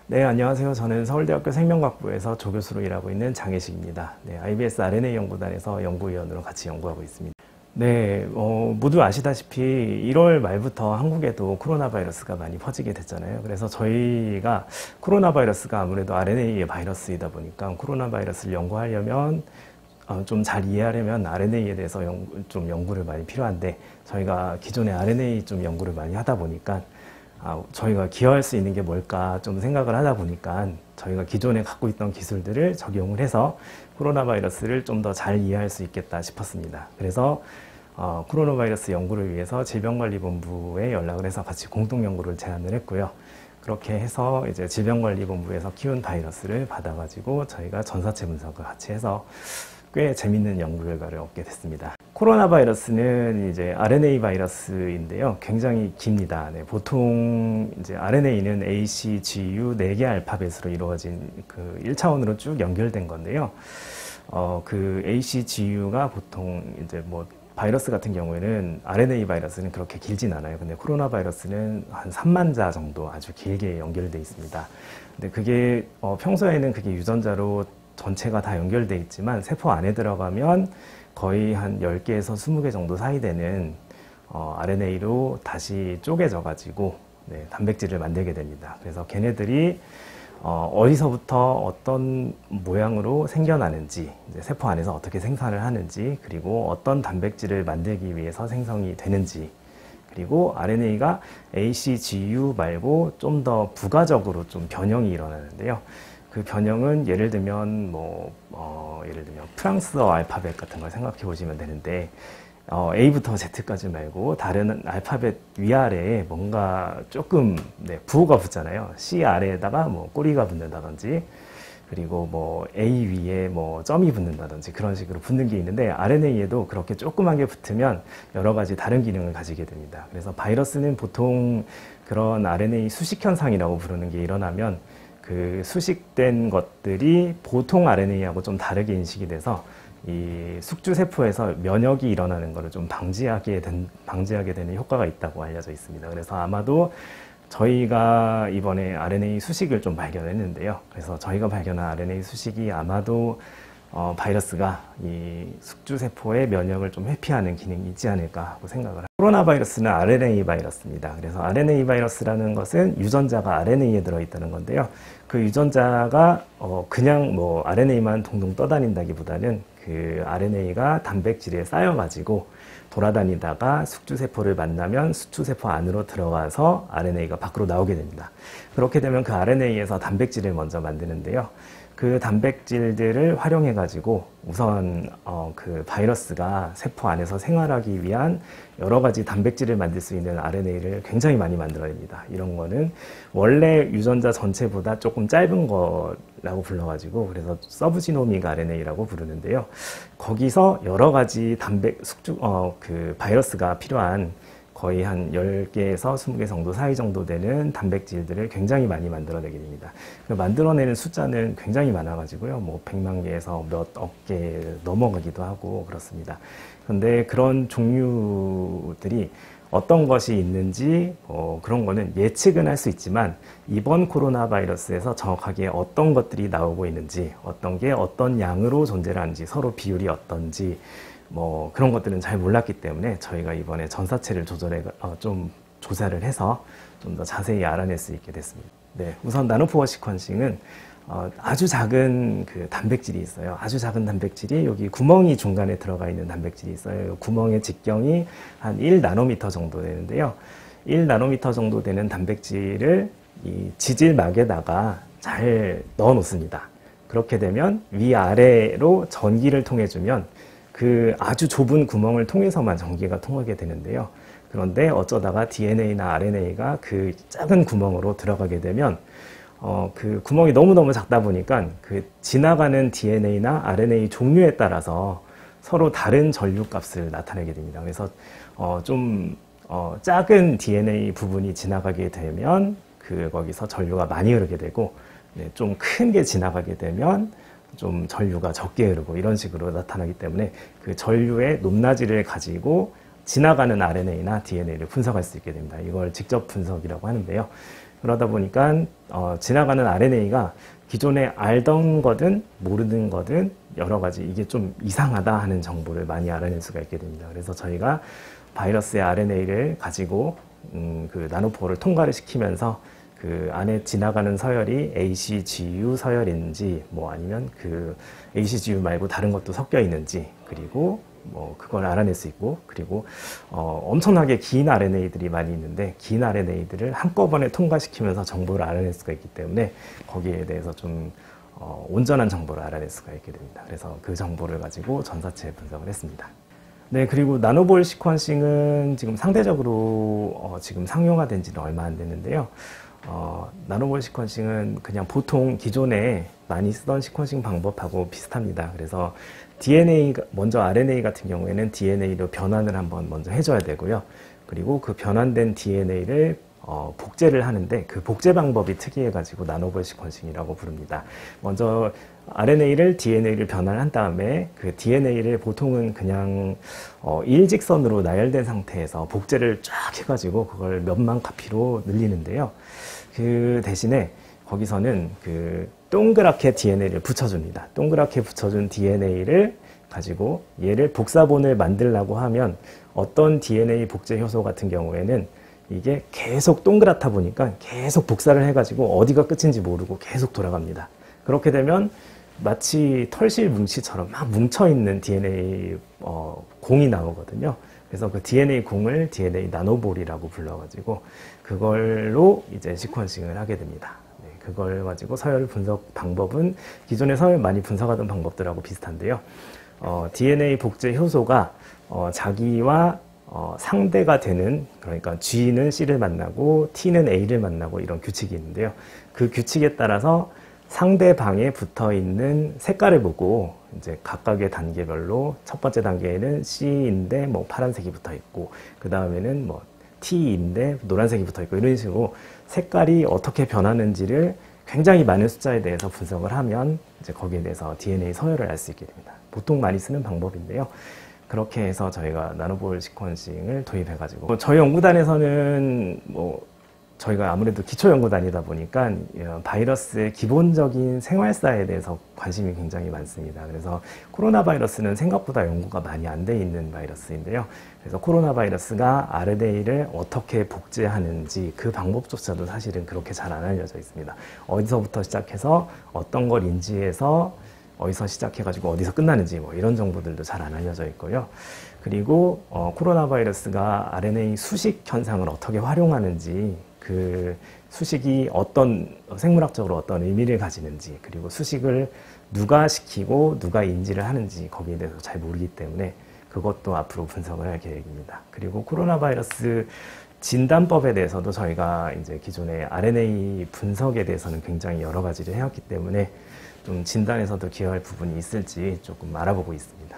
네, 안녕하세요. 저는 서울대학교 생명과학부에서 조교수로 일하고 있는 장혜식입니다. 네, IBS RNA 연구단에서 연구위원으로 같이 연구하고 있습니다. 네, 모두 아시다시피 1월 말부터 한국에도 코로나 바이러스가 많이 퍼지게 됐잖아요. 그래서 저희가 코로나 바이러스가 아무래도 RNA의 바이러스이다 보니까 코로나 바이러스를 연구하려면 좀 잘 이해하려면 RNA에 대해서 좀 연구를 많이 필요한데, 저희가 기존에 RNA 좀 연구를 많이 하다 보니까 저희가 기여할 수 있는 게 뭘까 좀 생각을 하다 보니까 저희가 기존에 갖고 있던 기술들을 적용을 해서 코로나 바이러스를 좀 더 잘 이해할 수 있겠다 싶었습니다. 그래서 코로나 바이러스 연구를 위해서 질병관리본부에 연락을 해서 같이 공동 연구를 제안을 했고요. 그렇게 해서 이제 질병관리본부에서 키운 바이러스를 받아가지고 저희가 전사체 분석을 같이 해서 꽤 재밌는 연구 결과를 얻게 됐습니다. 코로나 바이러스는 이제 RNA 바이러스인데요. 굉장히 깁니다. 네, 보통 이제 RNA는 A, C, G, U 4개 알파벳으로 이루어진 그 1차원으로 쭉 연결된 건데요. 그 A, C, G, U가 보통 이제 뭐 바이러스 같은 경우에는 RNA 바이러스는 그렇게 길진 않아요. 근데 코로나 바이러스는 한 3만 자 정도 아주 길게 연결되어 있습니다. 근데 그게 평소에는 그게 유전자로 전체가 다 연결되어 있지만 세포 안에 들어가면 거의 한 10개에서 20개 정도 사이 되는 RNA로 다시 쪼개져 가지고 단백질을 만들게 됩니다. 그래서 걔네들이 어디서부터 어떤 모양으로 생겨나는지, 이제 세포 안에서 어떻게 생산을 하는지, 그리고 어떤 단백질을 만들기 위해서 생성이 되는지, 그리고 RNA가 ACGU 말고 좀 더 부가적으로 좀 변형이 일어나는데요. 그 변형은 예를 들면 프랑스어 알파벳 같은 걸 생각해 보시면 되는데, A부터 Z까지 말고 다른 알파벳 위아래에 뭔가 조금 부호가 붙잖아요. C 아래에다가 뭐 꼬리가 붙는다든지, 그리고 뭐 A 위에 뭐 점이 붙는다든지 그런 식으로 붙는 게 있는데, RNA에도 그렇게 조그만 게 붙으면 여러 가지 다른 기능을 가지게 됩니다. 그래서 바이러스는 보통 그런 RNA 수식 현상이라고 부르는 게 일어나면 그 수식된 것들이 보통 RNA하고 좀 다르게 인식이 돼서 이 숙주세포에서 면역이 일어나는 것을 좀 방지하게 되는 효과가 있다고 알려져 있습니다. 그래서 아마도 저희가 이번에 RNA 수식을 좀 발견했는데요. 그래서 저희가 발견한 RNA 수식이 아마도 바이러스가 이 숙주세포의 면역을 좀 회피하는 기능이 있지 않을까 하고 생각을 합니다. 코로나 바이러스는 RNA 바이러스입니다. 그래서 RNA 바이러스라는 것은 유전자가 RNA에 들어있다는 건데요. 그 유전자가 그냥 뭐 RNA만 동동 떠다닌다기보다는 그 RNA가 단백질에 쌓여가지고 돌아다니다가 숙주세포를 만나면 숙주세포 안으로 들어가서 RNA가 밖으로 나오게 됩니다. 그렇게 되면 그 RNA에서 단백질을 먼저 만드는데요. 그 단백질들을 활용해 가지고 우선 그 바이러스가 세포 안에서 생활하기 위한 여러 가지 단백질을 만들 수 있는 RNA를 굉장히 많이 만들어냅니다. 이런 거는 원래 유전자 전체보다 조금 짧은 거라고 불러가지고 그래서 서브지노믹 RNA라고 부르는데요. 거기서 여러 가지 그 바이러스가 필요한 거의 한 10개에서 20개 정도 사이 정도 되는 단백질들을 굉장히 많이 만들어내게 됩니다. 만들어내는 숫자는 굉장히 많아가지고요. 뭐 100만 개에서 몇 억 개 넘어가기도 하고 그렇습니다. 그런데 그런 종류들이 어떤 것이 있는지 그런 거는 예측은 할 수 있지만 이번 코로나 바이러스에서 정확하게 어떤 것들이 나오고 있는지, 어떤 게 어떤 양으로 존재를 하는지, 서로 비율이 어떤지 뭐 그런 것들은 잘 몰랐기 때문에 저희가 이번에 전사체를 좀 조사를 해서 좀 더 자세히 알아낼 수 있게 됐습니다. 네, 우선 나노포어 시퀀싱은 아주 작은 그 단백질이 있어요. 아주 작은 단백질이 여기 구멍이 중간에 들어가 있는 단백질이 있어요. 구멍의 직경이 한 1나노미터 정도 되는데요. 1나노미터 정도 되는 단백질을 이 지질막에다가 잘 넣어 놓습니다. 그렇게 되면 위아래로 전기를 통해 주면 그 아주 좁은 구멍을 통해서만 전기가 통하게 되는데요. 그런데 어쩌다가 DNA나 RNA가 그 작은 구멍으로 들어가게 되면 그 구멍이 너무너무 작다 보니까 그 지나가는 DNA나 RNA 종류에 따라서 서로 다른 전류 값을 나타내게 됩니다. 그래서 작은 DNA 부분이 지나가게 되면 거기서 전류가 많이 흐르게 되고, 좀 큰 게 지나가게 되면 좀 전류가 적게 흐르고 이런 식으로 나타나기 때문에 그 전류의 높낮이를 가지고 지나가는 RNA나 DNA를 분석할 수 있게 됩니다. 이걸 직접 분석이라고 하는데요. 그러다 보니까 지나가는 RNA가 기존에 알던 거든 모르는 거든 여러 가지 이게 좀 이상하다 하는 정보를 많이 알아낼 수가 있게 됩니다. 그래서 저희가 바이러스의 RNA를 가지고 그 나노포를 통과를 시키면서 그 안에 지나가는 서열이 ACGU 서열인지 뭐 아니면 그 ACGU 말고 다른 것도 섞여 있는지 그리고 뭐 그걸 알아낼 수 있고 그리고 엄청나게 긴 RNA들이 많이 있는데 긴 RNA들을 한꺼번에 통과시키면서 정보를 알아낼 수가 있기 때문에 거기에 대해서 좀 온전한 정보를 알아낼 수가 있게 됩니다. 그래서 그 정보를 가지고 전사체 분석을 했습니다. 네, 그리고 나노볼 시퀀싱은 지금 상대적으로 지금 상용화된 지는 얼마 안 됐는데요. 나노볼 시퀀싱은 그냥 보통 기존에 많이 쓰던 시퀀싱 방법하고 비슷합니다. 그래서 DNA, 먼저 RNA 같은 경우에는 DNA로 변환을 한번 먼저 해줘야 되고요. 그리고 그 변환된 DNA를 복제를 하는데 그 복제 방법이 특이해가지고 나노볼 시퀀싱이라고 부릅니다. 먼저 RNA를 DNA를 변환한 다음에 그 DNA를 보통은 그냥 일직선으로 나열된 상태에서 복제를 쫙 해가지고 그걸 몇만 카피로 늘리는데요. 그 대신에 거기서는 그 동그랗게 DNA를 붙여줍니다. 동그랗게 붙여준 DNA를 가지고 얘를 복사본을 만들려고 하면 어떤 DNA 복제 효소 같은 경우에는 이게 계속 동그랗다 보니까 계속 복사를 해가지고 어디가 끝인지 모르고 계속 돌아갑니다. 그렇게 되면 마치 털실 뭉치처럼 막 뭉쳐있는 DNA 공이 나오거든요. 그래서 그 DNA 공을 DNA 나노볼이라고 불러가지고 그걸로 이제 시퀀싱을 하게 됩니다. 네, 그걸 가지고 서열 분석 방법은 기존에 서열 많이 분석하던 방법들하고 비슷한데요. DNA 복제 효소가 자기와 상대가 되는, 그러니까 G는 C를 만나고 T는 A를 만나고 이런 규칙이 있는데요. 그 규칙에 따라서 상대방에 붙어 있는 색깔을 보고 이제 각각의 단계별로 첫 번째 단계에는 C인데 뭐 파란색이 붙어 있고 그 다음에는 뭐 T인데 노란색이 붙어 있고 이런 식으로 색깔이 어떻게 변하는지를 굉장히 많은 숫자에 대해서 분석을 하면 이제 거기에 대해서 DNA 서열을 알 수 있게 됩니다. 보통 많이 쓰는 방법인데요. 그렇게 해서 저희가 나노볼 시퀀싱을 도입해가지고 저희 연구단에서는 뭐 저희가 아무래도 기초연구단이다 보니까 바이러스의 기본적인 생활사에 대해서 관심이 굉장히 많습니다. 그래서 코로나 바이러스는 생각보다 연구가 많이 안 돼 있는 바이러스인데요. 그래서 코로나 바이러스가 RNA를 어떻게 복제하는지 그 방법조차도 사실은 그렇게 잘 안 알려져 있습니다. 어디서부터 시작해서 어떤 걸 인지해서 어디서 시작해가지고 어디서 끝나는지 뭐 이런 정보들도 잘 안 알려져 있고요. 그리고 코로나 바이러스가 RNA 수식 현상을 어떻게 활용하는지 그 수식이 어떤 생물학적으로 어떤 의미를 가지는지 그리고 수식을 누가 시키고 누가 인지를 하는지 거기에 대해서 잘 모르기 때문에 그것도 앞으로 분석을 할 계획입니다. 그리고 코로나 바이러스 진단법에 대해서도 저희가 이제 기존의 RNA 분석에 대해서는 굉장히 여러 가지를 해왔기 때문에 좀 진단에서도 기여할 부분이 있을지 조금 알아보고 있습니다.